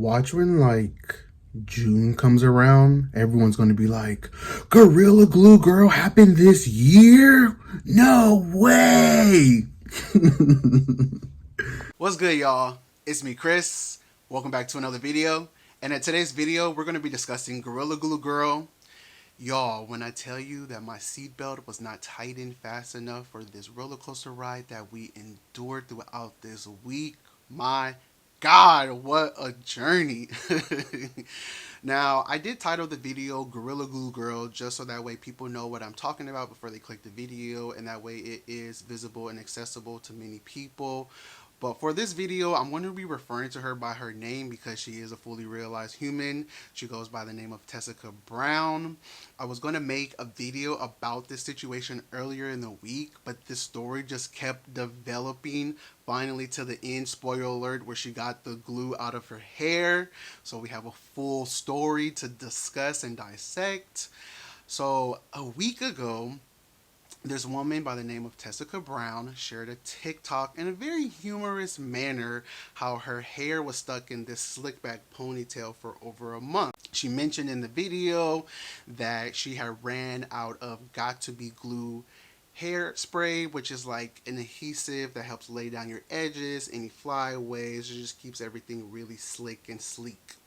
Watch when like June comes around, everyone's gonna be like, Gorilla Glue Girl happened this year? No way! What's good, y'all? It's me, Chris. Welcome back to another video. And in today's video, we're going to be discussing Gorilla Glue Girl. Y'all, when I tell you that my seatbelt was not tightened fast enough for this roller coaster ride that we endured throughout this week, my God, what a journey. Now, I did title the video Gorilla Glue Girl just so that way people know what I'm talking about before they click the video, and that way it is visible and accessible to many people. But for this video, I'm going to be referring to her by her name because she is a fully realized human. She goes by the name of Tessica Brown. I was going to make a video about this situation earlier in the week, but this story just kept developing finally to the end. Spoiler alert, where she got the glue out of her hair. So we have a full story to discuss and dissect. So a week ago, this woman by the name of Tessica Brown shared a TikTok in a very humorous manner how her hair was stuck in this slick back ponytail for over a month. She mentioned in the video that she had ran out of Got To Be Glue hairspray, which is like an adhesive that helps lay down your edges, any flyaways. It just keeps everything really slick and sleek.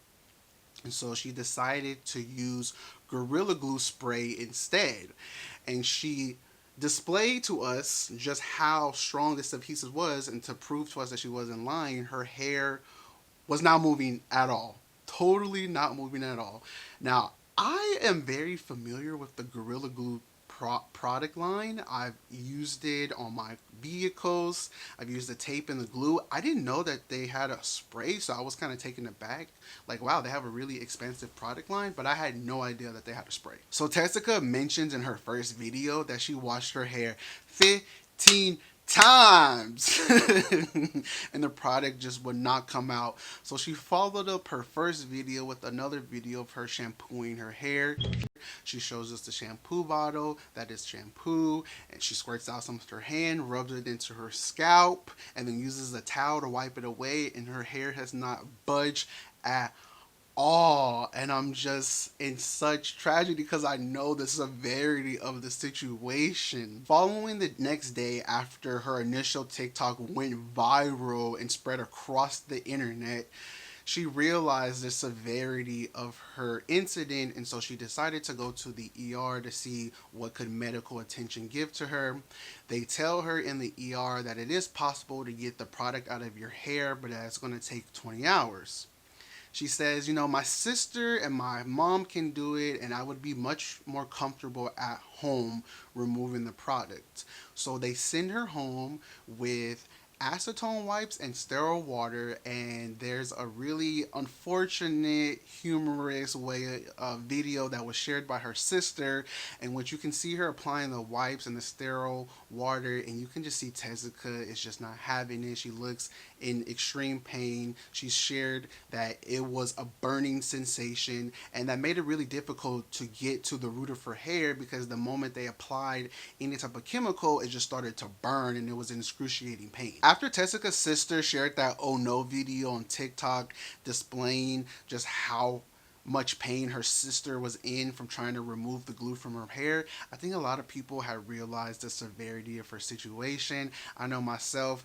And so she decided to use Gorilla Glue spray instead. And she displayed to us just how strong this adhesive was, and to prove to us that she wasn't lying, her hair was not moving at all. Totally not moving at all. Now, I am very familiar with the Gorilla Glue product line. I've used it on my vehicles. I've used the tape and the glue. I didn't know that they had a spray, so I was kind of taken aback. Like, wow, they have a really expensive product line, but I had no idea that they had a spray. So Tessica mentions in her first video that she washed her hair 15 times and the product just would not come out. So she followed up her first video with another video of her shampooing her hair. She shows us the shampoo bottle that is shampoo, and she squirts out some with her hand, rubs it into her scalp, and then uses a towel to wipe it away, and her hair has not budged at all. And I'm just in such tragedy because I know the severity of the situation. Following the next day after her initial TikTok went viral and spread across the internet, she realized the severity of her incident, and so she decided to go to the ER to see what could medical attention give to her. They tell her in the ER that it is possible to get the product out of your hair, but that's going to take 20 hours. She says, my sister and my mom can do it, and I would be much more comfortable at home removing the product. So they send her home with acetone wipes and sterile water, and there's a really unfortunate humorous video that was shared by her sister, in which you can see her applying the wipes and the sterile water, and you can just see Tessica is just not having it. She looks in extreme pain. She shared that it was a burning sensation, and that made it really difficult to get to the root of her hair, because the moment they applied any type of chemical, it just started to burn, and it was in excruciating pain. After Tessica's sister shared that oh no video on TikTok displaying just how much pain her sister was in from trying to remove the glue from her hair, I think a lot of people had realized the severity of her situation. I know myself,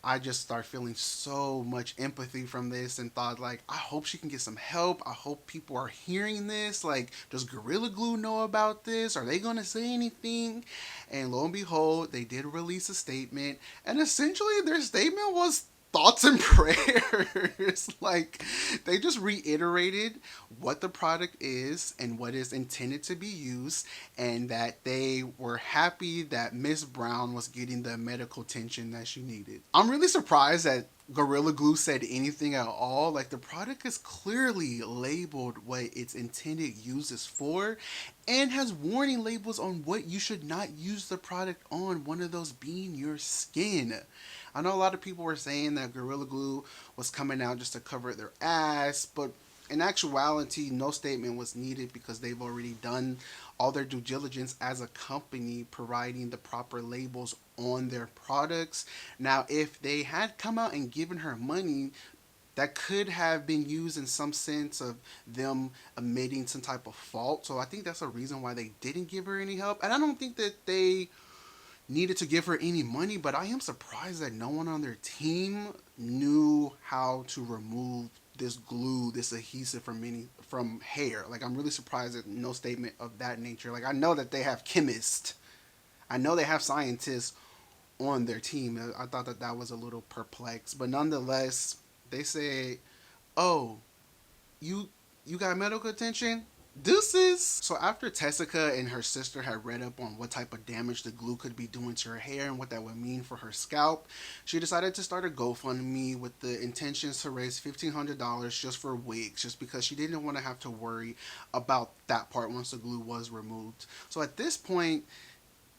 I just start feeling so much empathy from this and thought, like, I hope she can get some help. I hope people are hearing this. Like, does Gorilla Glue know about this? Are they going to say anything? And lo and behold, they did release a statement, and essentially their statement was thoughts and prayers. Like, they just reiterated what the product is and what is intended to be used, and that they were happy that Miss Brown was getting the medical attention that she needed. I'm really surprised that Gorilla Glue said anything at all. Like, the product is clearly labeled what its intended use is for, and has warning labels on what you should not use the product on, one of those being your skin. I know a lot of people were saying that Gorilla Glue was coming out just to cover their ass, but in actuality, no statement was needed because they've already done all their due diligence as a company, providing the proper labels on their products. Now, if they had come out and given her money, that could have been used in some sense of them admitting some type of fault. So I think that's a reason why they didn't give her any help. And I don't think that they needed to give her any money, but I am surprised that no one on their team knew how to remove this glue, this adhesive from hair. Like, I'm really surprised that no statement of that nature. Like, I know that they have chemists, I know they have scientists on their team. I thought that that was a little perplexed, but nonetheless, they said, "Oh, you you got medical attention? Deuces." So after Tessica and her sister had read up on what type of damage the glue could be doing to her hair and what that would mean for her scalp, she decided to start a GoFundMe with the intentions to raise $1,500 just for wigs, just because she didn't want to have to worry about that part once the glue was removed. So at this point,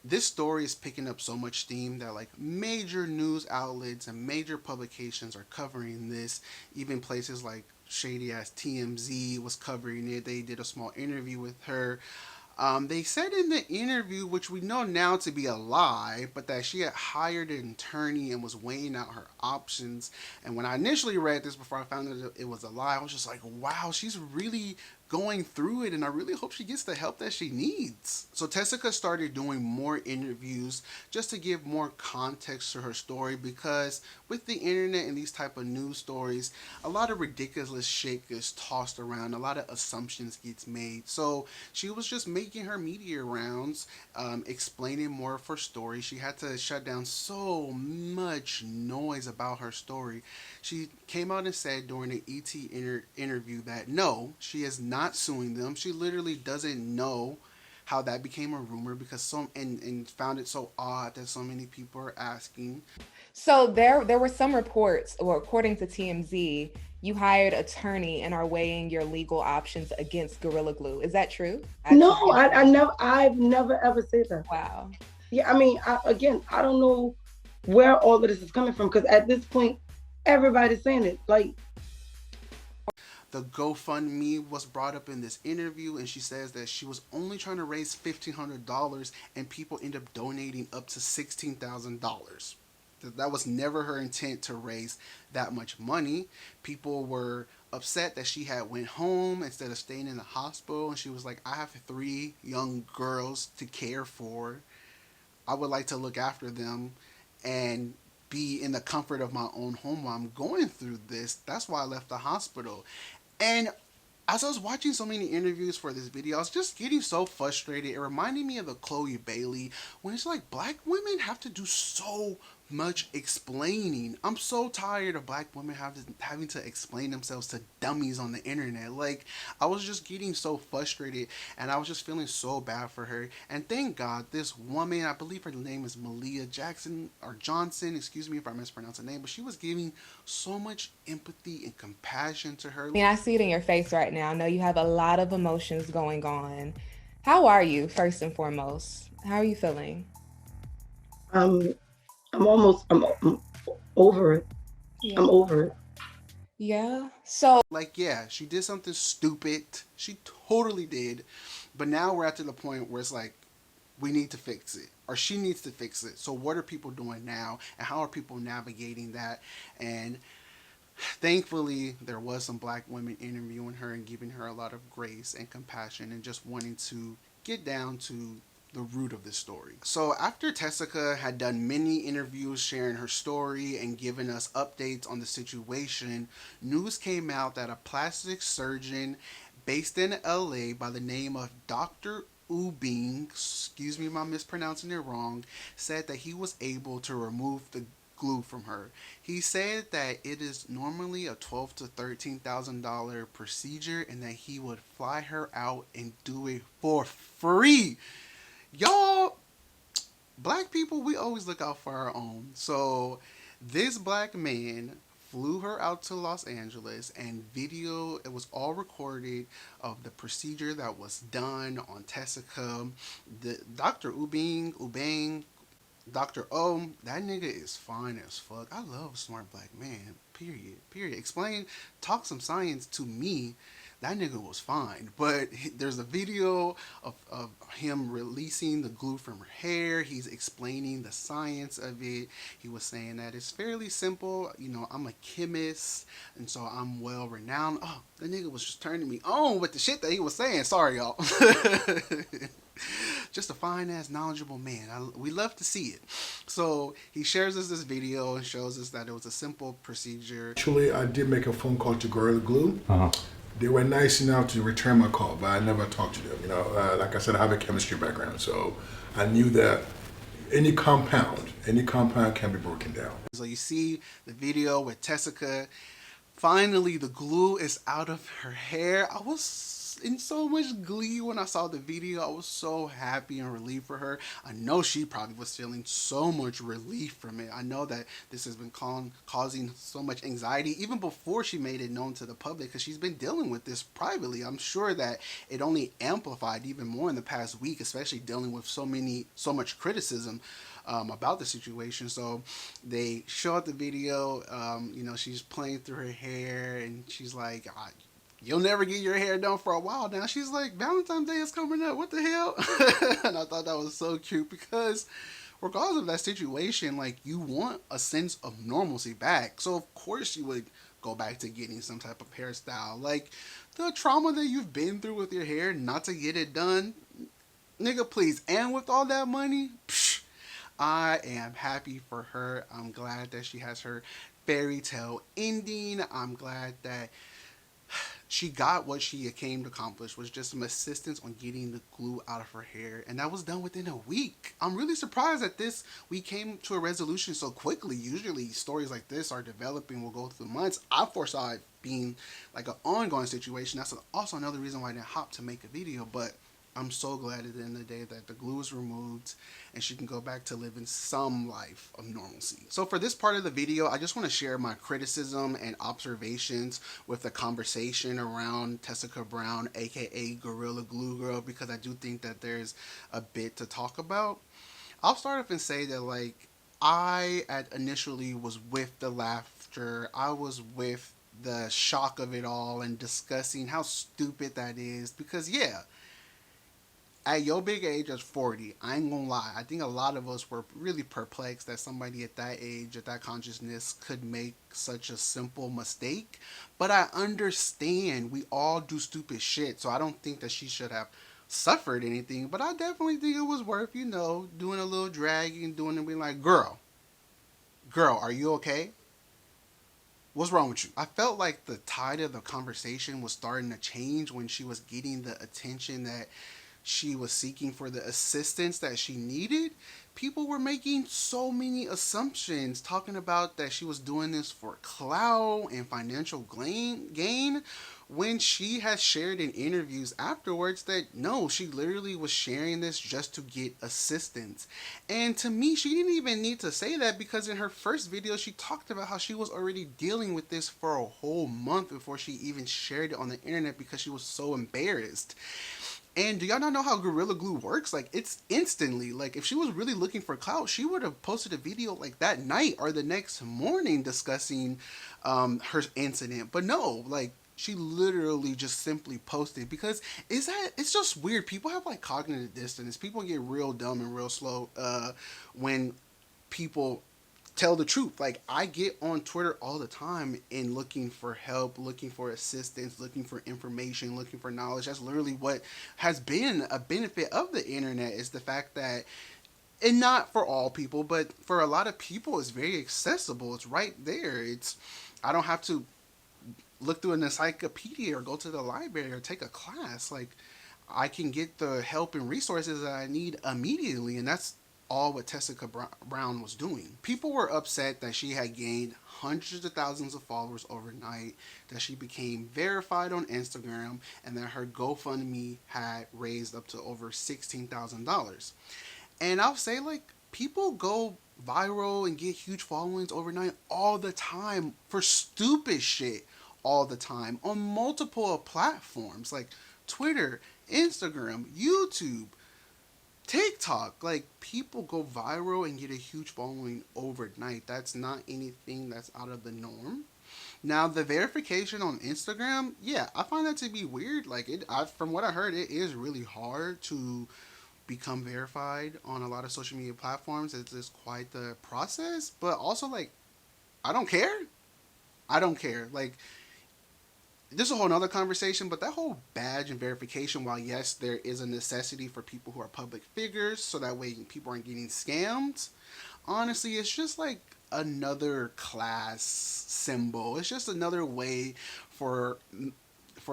this story is picking up so much steam that like major news outlets and major publications are covering this. Even places like shady ass TMZ was covering it. They did a small interview with her. They said in the interview, which we know now to be a lie, but that she had hired an attorney and was weighing out her options. And when I initially read this before I found out it was a lie, I was just like, wow, she's really going through it, and I really hope she gets the help that she needs. So Tessica started doing more interviews just to give more context to her story, because with the internet and these type of news stories, a lot of ridiculous shit gets tossed around, a lot of assumptions gets made. So she was just making her media rounds, explaining more of her story. She had to shut down so much noise about her story. She came out and said during the interview that no, she is not suing them. She literally doesn't know how that became a rumor, because and found it so odd that so many people are asking. So there were some reports, or according to TMZ, you hired attorney and are weighing your legal options against Gorilla Glue. Is that true? No, Actually, I've never ever said that. wow. Yeah, I mean, again, I don't know where all of this is coming from, because at this point, everybody's saying it. Like, The GoFundMe was brought up in this interview, and she says that she was only trying to raise $1,500, and people end up donating up to $16,000. That was never her intent, to raise that much money. People were upset that she had went home instead of staying in the hospital, and she was like, I have 3 young girls to care for. I would like to look after them and be in the comfort of my own home while I'm going through this. That's why I left the hospital. And as I was watching so many interviews for this video, I was just getting so frustrated. It reminded me of the Chloe Bailey, when it's like black women have to do so much explaining. I'm so tired of black women having to explain themselves to dummies on the internet. Like, I was just getting so frustrated, and I was just feeling so bad for her. And thank God this woman, I believe her name is Malia Jackson or Johnson, excuse me if I mispronounce the name, but she was giving so much empathy and compassion to her. I mean, I see it in your face right now. I know you have a lot of emotions going on. How are you, first and foremost? How are you feeling? um, I'm over it. Yeah. I'm over it. Yeah. So, Like, yeah, she did something stupid. She totally did. But now we're at to the point where it's like, we need to fix it, or she needs to fix it. So what are people doing now, and how are people navigating that? And thankfully, there was some black women interviewing her and giving her a lot of grace and compassion, and just wanting to get down to the root of this story. So after Tessica had done many interviews sharing her story and giving us updates on the situation, news came out that a plastic surgeon based in LA by the name of Dr. Ubing, excuse me if I'm mispronouncing it wrong, said that he was able to remove the glue from her. He said that it is normally a $12,000 to $13,000 procedure, and that he would fly her out and do it for free. Y'all, black people, we always look out for our own. So this black man flew her out to Los Angeles, and video, it was all recorded, of the procedure that was done on Tessica. The Dr. Ubang, Dr. O, that nigga is fine as fuck. I love a smart black man. Period. Explain, talk some science to me. that nigga was fine. But there's a video of him releasing the glue from her hair. He's explaining the science of it. He was saying that it's fairly simple. You know, I'm a chemist, and so I'm well renowned. Oh, the nigga was just turning me on with the shit that he was saying. Sorry, y'all. Just a fine ass knowledgeable man. We love to see it. So he shares us this video and shows us that it was a simple procedure. Actually, I did make a phone call to Gorilla Glue. They were nice enough to return my call, but I never talked to them. You know, like I said, I have a chemistry background, so I knew that any compound can be broken down. So you see the video with Tessica. Finally, the glue is out of her hair. I was in so much glee when I saw the video. I was so happy and relieved for her. I know she probably was feeling so much relief from it. I know that this has been causing so much anxiety even before she made it known to the public, because she's been dealing with this privately. I'm sure that it only amplified even more in the past week, especially dealing with so much criticism about the situation. So they show up the video. You know, she's playing through her hair, and she's like, you'll never get your hair done for a while now. She's like, Valentine's Day is coming up. What the hell? And I thought that was so cute, because regardless of that situation, like, you want a sense of normalcy back. So of course you would go back to getting some type of hairstyle. Like, the trauma that you've been through with your hair, not to get it done, nigga, please. And with all that money, psh, I am happy for her. I'm glad that she has her fairy tale ending. I'm glad that she got what she came to accomplish, was just some assistance on getting the glue out of her hair, and that was done within a week. I'm really surprised that we came to a resolution so quickly. Usually stories like this are developing, will go through months. I foresaw it being like an ongoing situation. That's also another reason why I didn't hop to make a video, but I'm so glad at the end of the day that the glue is removed and she can go back to living some life of normalcy. So for this part of the video, I just want to share my criticism and observations with the conversation around Tessica Brown, aka Gorilla Glue Girl, because I do think that there's a bit to talk about. I'll start off and say that, like, I initially was with the laughter. I was with the shock of it all and discussing how stupid that is, because yeah, at your big age as 40, I ain't gonna lie, I think a lot of us were really perplexed that somebody at that age, at that consciousness, could make such a simple mistake. But I understand we all do stupid shit, so I don't think that she should have suffered anything. But I definitely think it was worth, you know, doing a little dragging, doing it, being like, girl, are you okay? What's wrong with you? I felt like the tide of the conversation was starting to change when she was getting the attention that she was seeking for, the assistance that she needed. People were making so many assumptions, talking about that she was doing this for clout and financial gain, when she has shared in interviews afterwards that no, she literally was sharing this just to get assistance. And to me, she didn't even need to say that, because in her first video she talked about how she was already dealing with this for a whole month before she even shared it on the internet, because she was so embarrassed. And do y'all not know how Gorilla Glue works? Like, it's instantly. Like, if she was really looking for clout, she would have posted a video like that night or the next morning discussing her incident. But no, like, she literally just simply posted, because it's just weird. People have like cognitive dissonance. People get real dumb and real slow when people tell the truth. Like, I get on Twitter all the time and looking for help, looking for assistance, looking for information, looking for knowledge. That's literally what has been a benefit of the internet, is the fact that, and not for all people, but for a lot of people, it's very accessible. It's right there. I don't have to look through an encyclopedia or go to the library or take a class. Like, I can get the help and resources that I need immediately, and that's all what Tessica Brown was doing. People were upset that she had gained hundreds of thousands of followers overnight, that she became verified on Instagram, and that her GoFundMe had raised up to over $16,000. And I'll say, like, people go viral and get huge followings overnight all the time for stupid shit, all the time, on multiple platforms like Twitter, Instagram, YouTube, TikTok. Like, people go viral and get a huge following overnight. That's not anything that's out of the norm. Now, the verification on Instagram, yeah, I find that to be weird. Like, from what I heard, it is really hard to become verified on a lot of social media platforms. It's just quite the process. But also, like, I don't care. I don't care. Like, this is a whole nother conversation, but that whole badge and verification, while yes, there is a necessity for people who are public figures, so that way people aren't getting scammed, honestly, it's just like another class symbol. It's just another way for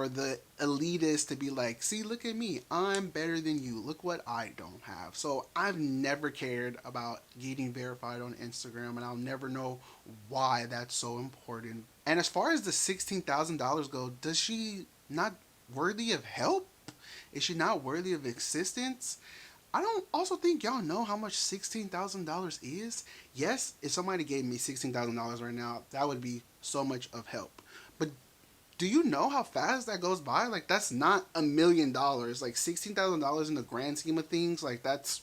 the elitists to be like, see, look at me, I'm better than you, look what I don't have. So I've never cared about getting verified on Instagram, and I'll never know why that's so important. And as far as the $16,000 go, does she not worthy of help? Is she not worthy of existence? I don't also think y'all know how much $16,000 is. Yes, if somebody gave me $16,000 right now, that would be so much of help. But do you know how fast that goes by? Like, that's not $1 million. Like, $16,000 in the grand scheme of things, like, that's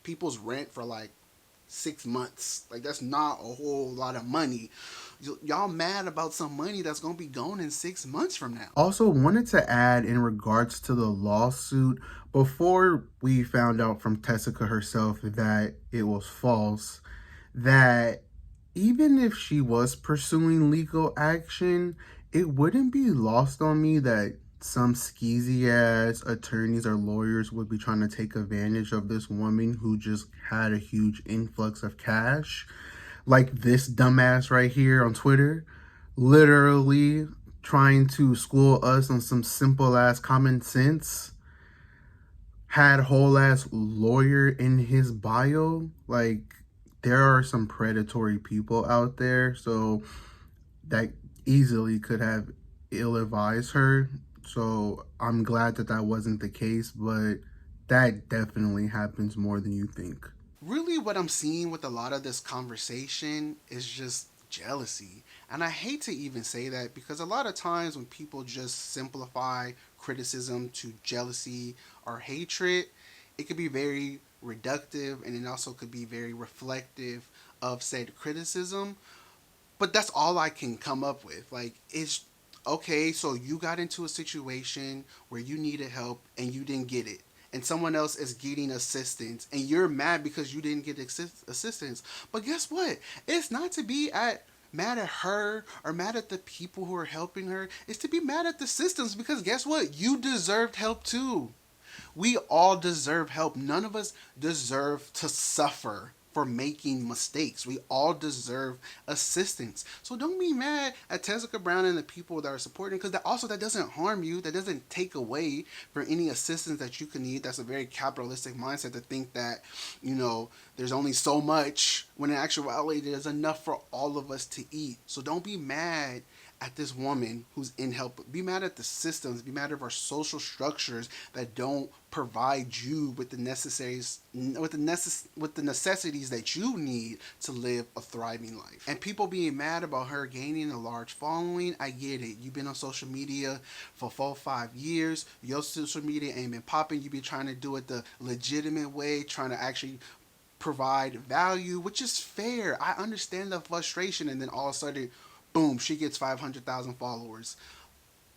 people's rent for like 6 months. Like, that's not a whole lot of money. Y'all mad about some money that's gonna be gone in 6 months from now. Also, wanted to add in regards to the lawsuit, before we found out from Tessica herself that it was false, that even if she was pursuing legal action, it wouldn't be lost on me that some skeezy ass attorneys or lawyers would be trying to take advantage of this woman who just had a huge influx of cash. Like this dumbass right here on Twitter, literally trying to school us on some simple ass common sense, had whole ass lawyer in his bio. Like, there are some predatory people out there, so that easily could have ill-advised her. So I'm glad that that wasn't the case, but that definitely happens more than you think. Really, what I'm seeing with a lot of this conversation is just jealousy. And I hate to even say that, because a lot of times when people just simplify criticism to jealousy or hatred, it could be very reductive, and it also could be very reflective of said criticism. But that's all I can come up with. Like, it's okay, so you got into a situation where you needed help and you didn't get it, and someone else is getting assistance, and you're mad because you didn't get assistance. But guess what? It's not to be mad at her or mad at the people who are helping her. It's to be mad at the systems, because guess what? You deserved help too. We all deserve help. None of us deserve to suffer for making mistakes. We all deserve assistance. So don't be mad at Tessica Brown and the people that are supporting, because that doesn't harm you. That doesn't take away for any assistance that you can need. That's a very capitalistic mindset to think that, there's only so much, when in actuality there's enough for all of us to eat. So don't be mad at this woman who's in help. Be mad at the systems. Be mad at our social structures that don't provide you with the necessities that you need to live a thriving life. And people being mad about her gaining a large following, I get it. You've been on social media for 4-5 years. Your social media ain't been popping. You be trying to do it the legitimate way, trying to actually provide value, which is fair. I understand the frustration, and then all of a sudden, boom, she gets 500,000 followers.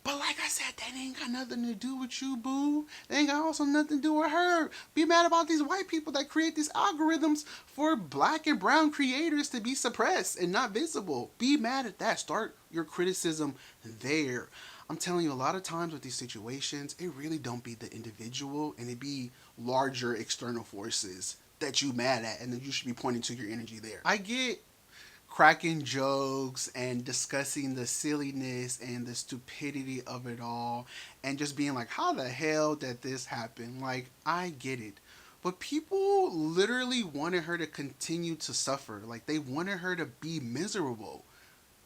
But like I said, that ain't got nothing to do with you, boo. That ain't got also nothing to do with her. Be mad about these white people that create these algorithms for black and brown creators to be suppressed and not visible. Be mad at that. Start your criticism there. I'm telling you, a lot of times with these situations, it really don't be the individual, and it be larger external forces that you mad at, and then you should be pointing to your energy there. I get cracking jokes and discussing the silliness and the stupidity of it all, and just being like, how the hell did this happen? Like, I get it. But people literally wanted her to continue to suffer. Like, they wanted her to be miserable.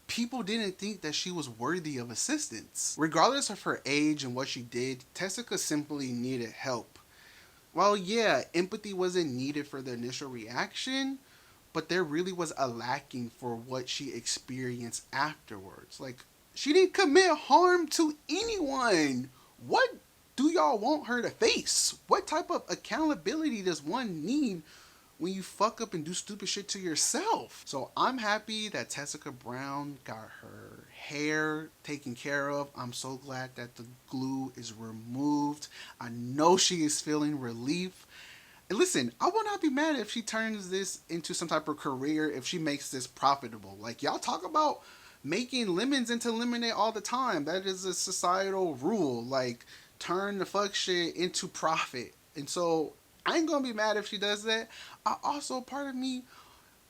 People didn't think that she was worthy of assistance. Regardless of her age and what she did, Tessica simply needed help. Well, yeah, empathy wasn't needed for the initial reaction, but there really was a lacking for what she experienced afterwards. Like, she didn't commit harm to anyone. What do y'all want her to face? What type of accountability does one need when you fuck up and do stupid shit to yourself? So I'm happy that Tessica Brown got her hair taken care of. I'm so glad that the glue is removed. I know she is feeling relief. And listen, I will not be mad if she turns this into some type of career, if she makes this profitable. Like, y'all talk about making lemons into lemonade all the time. That is a societal rule. Like, turn the fuck shit into profit. And so I ain't gonna be mad if she does that. I also, part of me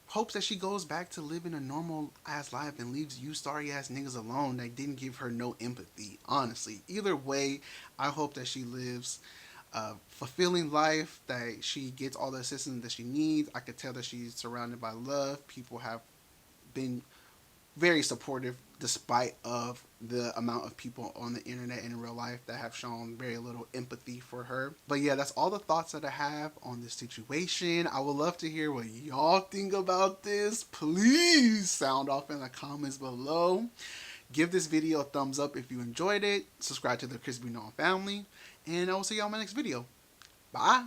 hopes that she goes back to living a normal ass life and leaves you sorry ass niggas alone that didn't give her no empathy. Honestly, either way, I hope that she lives a fulfilling life, that she gets all the assistance that she needs. I could tell that she's surrounded by love. People have been very supportive despite of the amount of people on the internet and in real life that have shown very little empathy for her. But yeah, that's all the thoughts that I have on this situation. I would love to hear what y'all think about this. Please sound off in the comments below. Give this video a thumbs up if you enjoyed it. Subscribe to the Crispy Noah family. And I will see y'all in my next video. Bye.